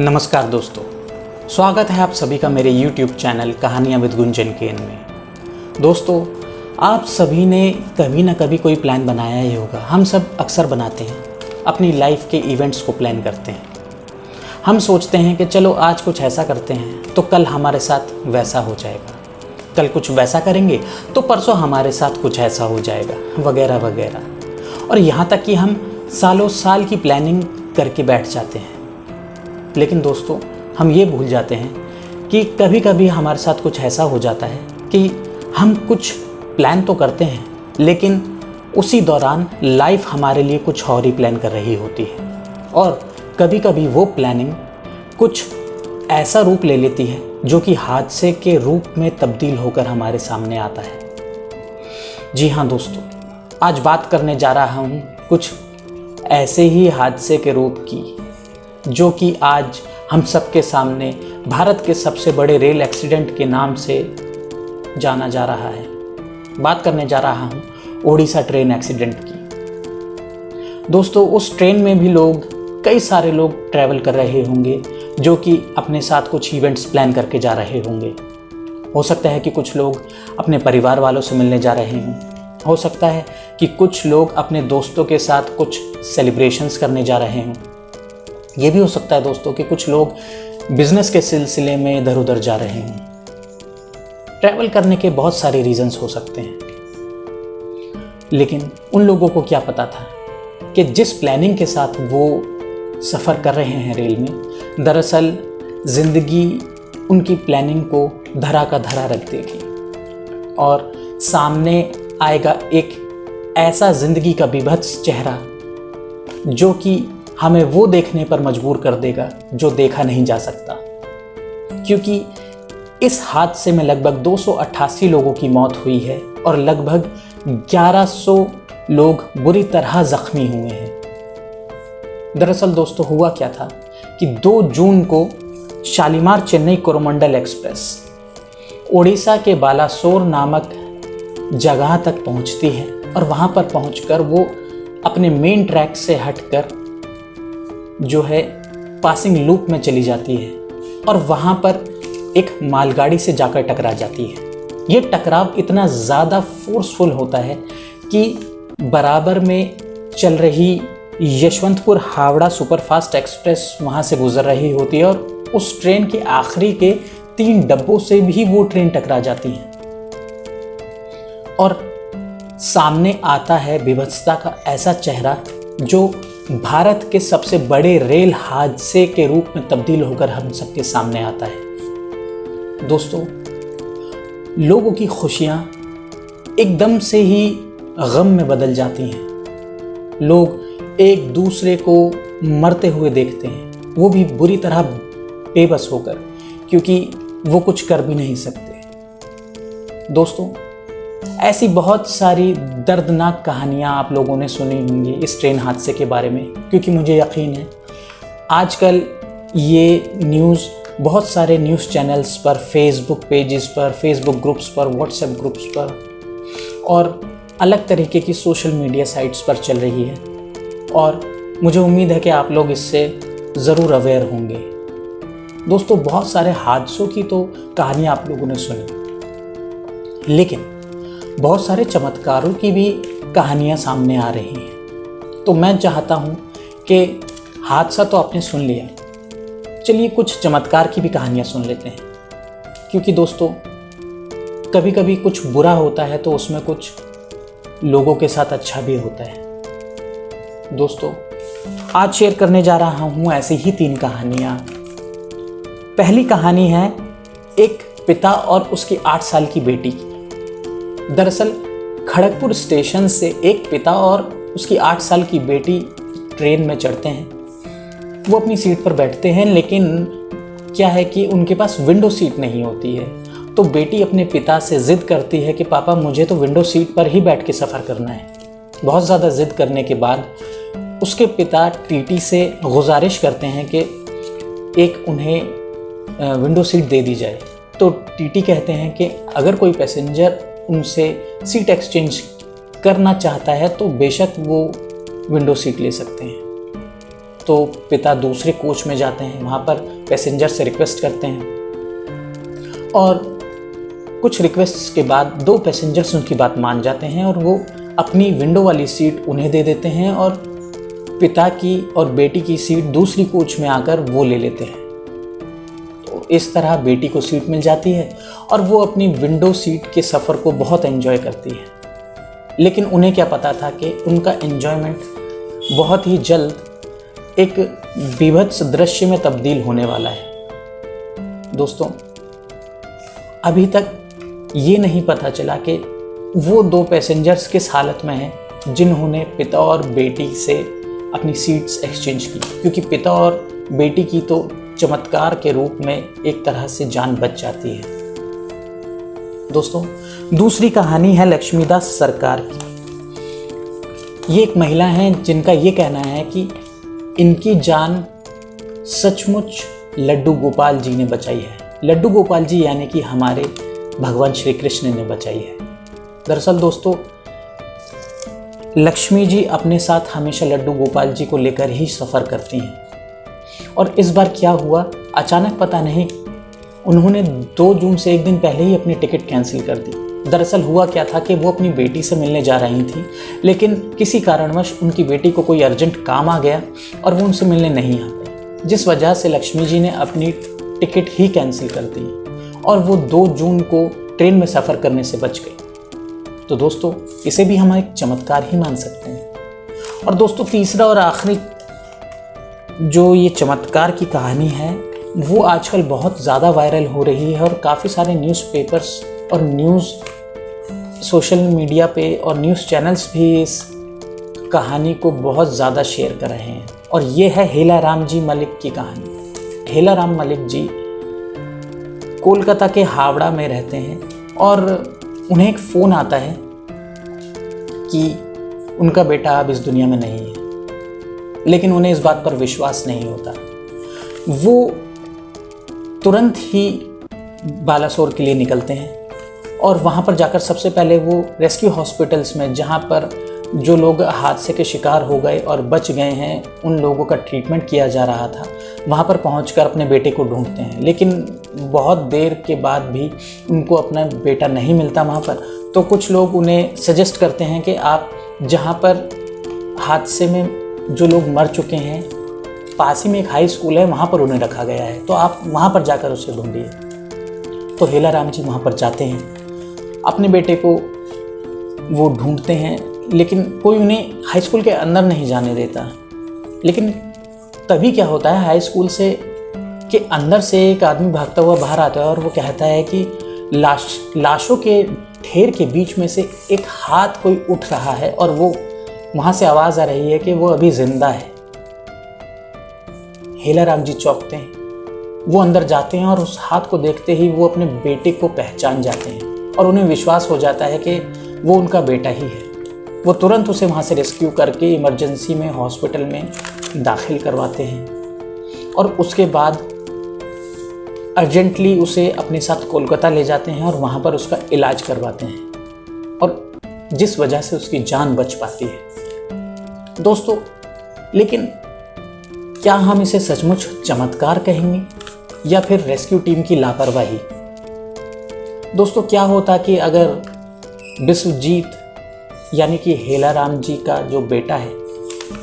नमस्कार दोस्तों, स्वागत है आप सभी का मेरे YouTube चैनल कहानियाँ विद गुंजन केन में। दोस्तों, आप सभी ने कभी ना कभी कोई प्लान बनाया ही होगा। हम सब अक्सर बनाते हैं, अपनी लाइफ के इवेंट्स को प्लान करते हैं। हम सोचते हैं कि चलो आज कुछ ऐसा करते हैं तो कल हमारे साथ वैसा हो जाएगा, कल कुछ वैसा करेंगे तो परसों हमारे साथ कुछ ऐसा हो जाएगा, वगैरह वगैरह। और यहाँ तक कि हम सालों साल की प्लानिंग करके बैठ जाते हैं। लेकिन दोस्तों, हम ये भूल जाते हैं कि कभी कभी हमारे साथ कुछ ऐसा हो जाता है कि हम कुछ प्लान तो करते हैं, लेकिन उसी दौरान लाइफ हमारे लिए कुछ और ही प्लान कर रही होती है। और कभी कभी वो प्लानिंग कुछ ऐसा रूप ले लेती है जो कि हादसे के रूप में तब्दील होकर हमारे सामने आता है। जी हाँ दोस्तों, आज बात करने जा रहा हूँ कुछ ऐसे ही हादसे के रूप की जो कि आज हम सबके सामने भारत के सबसे बड़े रेल एक्सीडेंट के नाम से जाना जा रहा है। बात करने जा रहा हूँ ओडिशा ट्रेन एक्सीडेंट की। दोस्तों, उस ट्रेन में भी कई सारे लोग ट्रैवल कर रहे होंगे जो कि अपने साथ कुछ इवेंट्स प्लान करके जा रहे होंगे। हो सकता है कि कुछ लोग अपने परिवार वालों से मिलने जा रहे हों, हो सकता है कि कुछ लोग अपने दोस्तों के साथ कुछ सेलिब्रेशंस करने जा रहे हों। ये भी हो सकता है दोस्तों कि कुछ लोग बिजनेस के सिलसिले में इधर उधर जा रहे हैं। ट्रैवल करने के बहुत सारे रीजंस हो सकते हैं, लेकिन उन लोगों को क्या पता था कि जिस प्लानिंग के साथ वो सफ़र कर रहे हैं रेल में, दरअसल ज़िंदगी उनकी प्लानिंग को धरा का धरा रख देगी और सामने आएगा एक ऐसा ज़िंदगी का बीभत्स चेहरा जो कि हमें वो देखने पर मजबूर कर देगा जो देखा नहीं जा सकता। क्योंकि इस हादसे में लगभग 288 लोगों की मौत हुई है और लगभग 1100 लोग बुरी तरह जख्मी हुए हैं। दरअसल दोस्तों, हुआ क्या था कि 2 जून को शालीमार चेन्नई कोरोमंडल एक्सप्रेस ओडिशा के बालासोर नामक जगह तक पहुंचती है और वहां पर पहुंचकर वो अपने मेन ट्रैक से हटकर जो है पासिंग लूप में चली जाती है और वहाँ पर एक मालगाड़ी से जाकर टकरा जाती है। ये टकराव इतना ज़्यादा फोर्सफुल होता है कि बराबर में चल रही यशवंतपुर हावड़ा सुपरफास्ट एक्सप्रेस वहाँ से गुजर रही होती है और उस ट्रेन के आखिरी के 3 डब्बों से भी वो ट्रेन टकरा जाती है और सामने आता है विभत्सता का ऐसा चेहरा जो भारत के सबसे बड़े रेल हादसे के रूप में तब्दील होकर हम सबके सामने आता है। दोस्तों, लोगों की खुशियां एकदम से ही गम में बदल जाती हैं। लोग एक दूसरे को मरते हुए देखते हैं, वो भी बुरी तरह बेबस होकर, क्योंकि वो कुछ कर भी नहीं सकते। दोस्तों, ऐसी बहुत सारी दर्दनाक कहानियाँ आप लोगों ने सुनी होंगी इस ट्रेन हादसे के बारे में, क्योंकि मुझे यकीन है आजकल ये न्यूज़ बहुत सारे न्यूज़ चैनल्स पर, फेसबुक पेजेस पर, फेसबुक ग्रुप्स पर, व्हाट्सएप ग्रुप्स पर और अलग तरीके की सोशल मीडिया साइट्स पर चल रही है और मुझे उम्मीद है कि आप लोग इससे ज़रूर अवेयर होंगे। दोस्तों, बहुत सारे हादसों की तो कहानियाँ आप लोगों ने सुनी, लेकिन बहुत सारे चमत्कारों की भी कहानियाँ सामने आ रही हैं। तो मैं चाहता हूँ कि हादसा तो आपने सुन लिया, चलिए कुछ चमत्कार की भी कहानियाँ सुन लेते हैं। क्योंकि दोस्तों, कभी कभी कुछ बुरा होता है तो उसमें कुछ लोगों के साथ अच्छा भी होता है। दोस्तों, आज शेयर करने जा रहा हूँ ऐसी ही 3 कहानियाँ। पहली कहानी है एक पिता और उसकी 8 साल की बेटी की। दरअसल खड़गपुर स्टेशन से एक पिता और उसकी 8 साल की बेटी ट्रेन में चढ़ते हैं। वो अपनी सीट पर बैठते हैं, लेकिन क्या है कि उनके पास विंडो सीट नहीं होती है। तो बेटी अपने पिता से ज़िद करती है कि पापा, मुझे तो विंडो सीट पर ही बैठ के सफ़र करना है। बहुत ज़्यादा ज़िद करने के बाद उसके पिता टीटी से गुजारिश करते हैं कि एक उन्हें विंडो सीट दे दी जाए। तो टीटी कहते हैं कि अगर कोई पैसेंजर उनसे सीट एक्सचेंज करना चाहता है तो बेशक वो विंडो सीट ले सकते हैं। तो पिता दूसरे कोच में जाते हैं, वहाँ पर पैसेंजर से रिक्वेस्ट करते हैं और कुछ रिक्वेस्ट के बाद 2 पैसेंजर्स उनकी बात मान जाते हैं और वो अपनी विंडो वाली सीट उन्हें दे देते हैं और पिता की और बेटी की सीट दूसरी कोच में आकर वो ले लेते हैं। तो इस तरह बेटी को सीट मिल जाती है और वो अपनी विंडो सीट के सफ़र को बहुत एंजॉय करती है। लेकिन उन्हें क्या पता था कि उनका एंजॉयमेंट बहुत ही जल्द एक बीभत्स दृश्य में तब्दील होने वाला है। दोस्तों, अभी तक ये नहीं पता चला कि वो 2 पैसेंजर्स किस हालत में हैं जिन्होंने पिता और बेटी से अपनी सीट्स एक्सचेंज की, क्योंकि पिता और बेटी की तो चमत्कार के रूप में एक तरह से जान बच जाती है। दोस्तों, दूसरी कहानी है लक्ष्मीदास सरकार की। ये एक महिला हैं जिनका ये कहना है कि इनकी जान सचमुच लड्डू गोपाल जी ने बचाई है। लड्डू गोपाल जी यानी कि हमारे भगवान श्री कृष्ण ने बचाई है। दरअसल दोस्तों, लक्ष्मी जी अपने साथ हमेशा लड्डू गोपाल जी को लेकर ही सफ़र करती हैं और इस बार क्या हुआ, अचानक पता नहीं उन्होंने 2 जून से एक दिन पहले ही अपनी टिकट कैंसिल कर दी। दरअसल हुआ क्या था कि वो अपनी बेटी से मिलने जा रही थी, लेकिन किसी कारणवश उनकी बेटी को कोई अर्जेंट काम आ गया और वो उनसे मिलने नहीं आ पाई, जिस वजह से लक्ष्मी जी ने अपनी टिकट ही कैंसिल कर दी और वो 2 जून को ट्रेन में सफ़र करने से बच गई। तो दोस्तों, इसे भी हम एक चमत्कार ही मान सकते हैं। और दोस्तों, तीसरा और आखिरी जो ये चमत्कार की कहानी है वो आजकल बहुत ज़्यादा वायरल हो रही है और काफ़ी सारे न्यूज़पेपर्स और सोशल मीडिया पे और न्यूज़ चैनल्स भी इस कहानी को बहुत ज़्यादा शेयर कर रहे हैं और ये है हेलाराम जी मलिक की कहानी। हेलाराम मलिक जी कोलकाता के हावड़ा में रहते हैं और उन्हें एक फ़ोन आता है कि उनका बेटा अब इस दुनिया में नहीं है, लेकिन उन्हें इस बात पर विश्वास नहीं होता। वो तुरंत ही बालासोर के लिए निकलते हैं और वहाँ पर जाकर सबसे पहले वो रेस्क्यू हॉस्पिटल्स में, जहाँ पर जो लोग हादसे के शिकार हो गए और बच गए हैं उन लोगों का ट्रीटमेंट किया जा रहा था, वहाँ पर पहुंचकर अपने बेटे को ढूंढते हैं। लेकिन बहुत देर के बाद भी उनको अपना बेटा नहीं मिलता वहाँ पर। तो कुछ लोग उन्हें सजेस्ट करते हैं कि आप जहाँ पर हादसे में जो लोग मर चुके हैं पास ही में एक हाई स्कूल है, वहाँ पर उन्हें रखा गया है, तो आप वहाँ पर जाकर उसे ढूंढिए। तो हेलाराम जी वहाँ पर जाते हैं, अपने बेटे को वो ढूंढते हैं, लेकिन कोई उन्हें हाई स्कूल के अंदर नहीं जाने देता। लेकिन तभी क्या होता है, हाई स्कूल से के अंदर से एक आदमी भागता हुआ बाहर आता है और वो कहता है कि लाशों के ढेर के बीच में से एक हाथ कोई उठ रहा है और वो वहाँ से आवाज़ आ रही है कि वो अभी जिंदा है। हेलाराम जी चौंकते हैं, वो अंदर जाते हैं और उस हाथ को देखते ही वो अपने बेटे को पहचान जाते हैं और उन्हें विश्वास हो जाता है कि वो उनका बेटा ही है। वो तुरंत उसे वहाँ से रेस्क्यू करके इमरजेंसी में हॉस्पिटल में दाखिल करवाते हैं और उसके बाद अर्जेंटली उसे अपने साथ कोलकाता ले जाते हैं और वहाँ पर उसका इलाज करवाते हैं और जिस वजह से उसकी जान बच पाती है। दोस्तों, लेकिन क्या हम इसे सचमुच चमत्कार कहेंगे या फिर रेस्क्यू टीम की लापरवाही? दोस्तों, क्या होता कि अगर विश्वजीत यानी कि हेलाराम जी का जो बेटा है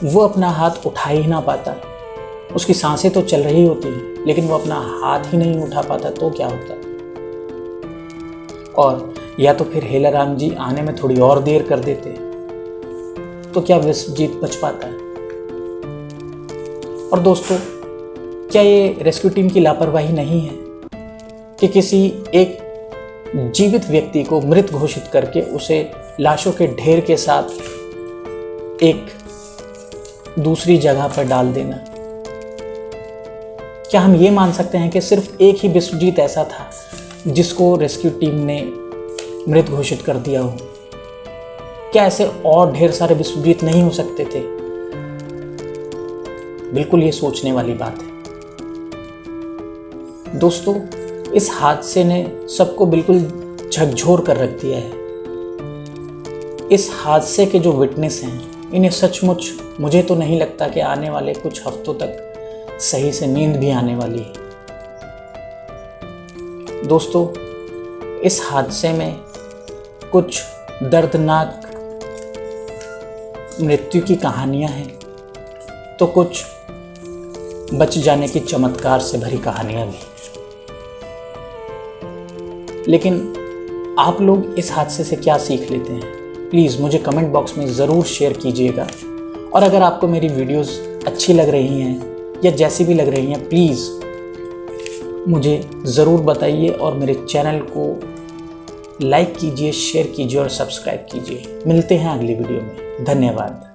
वो अपना हाथ उठा ही ना पाता, उसकी सांसें तो चल रही होती हैं लेकिन वो अपना हाथ ही नहीं उठा पाता, तो क्या होता? और या तो फिर हेलाराम जी आने में थोड़ी और देर कर देते तो क्या विश्वजीत बच पाता है? और दोस्तों, क्या ये रेस्क्यू टीम की लापरवाही नहीं है कि किसी एक जीवित व्यक्ति को मृत घोषित करके उसे लाशों के ढेर के साथ एक दूसरी जगह पर डाल देना? क्या हम ये मान सकते हैं कि सिर्फ एक ही विश्वजीत ऐसा था जिसको रेस्क्यू टीम ने मृत घोषित कर दिया हो? क्या ऐसे और ढेर सारे विश्वजीत नहीं हो सकते थे? बिल्कुल ये सोचने वाली बात है। दोस्तों, इस हादसे ने सबको बिल्कुल झकझोर कर रख दिया है। इस हादसे के जो विटनेस हैं इन्हें सचमुच मुझे तो नहीं लगता कि आने वाले कुछ हफ्तों तक सही से नींद भी आने वाली है। दोस्तों, इस हादसे में कुछ दर्दनाक मृत्यु की कहानियां हैं तो कुछ बच जाने की चमत्कार से भरी कहानियां भी। लेकिन आप लोग इस हादसे से क्या सीख लेते हैं, प्लीज़ मुझे कमेंट बॉक्स में ज़रूर शेयर कीजिएगा। और अगर आपको मेरी वीडियोस अच्छी लग रही हैं या जैसी भी लग रही हैं, प्लीज़ मुझे ज़रूर बताइए और मेरे चैनल को लाइक कीजिए, शेयर कीजिए और सब्सक्राइब कीजिए। मिलते हैं अगली वीडियो में। धन्यवाद।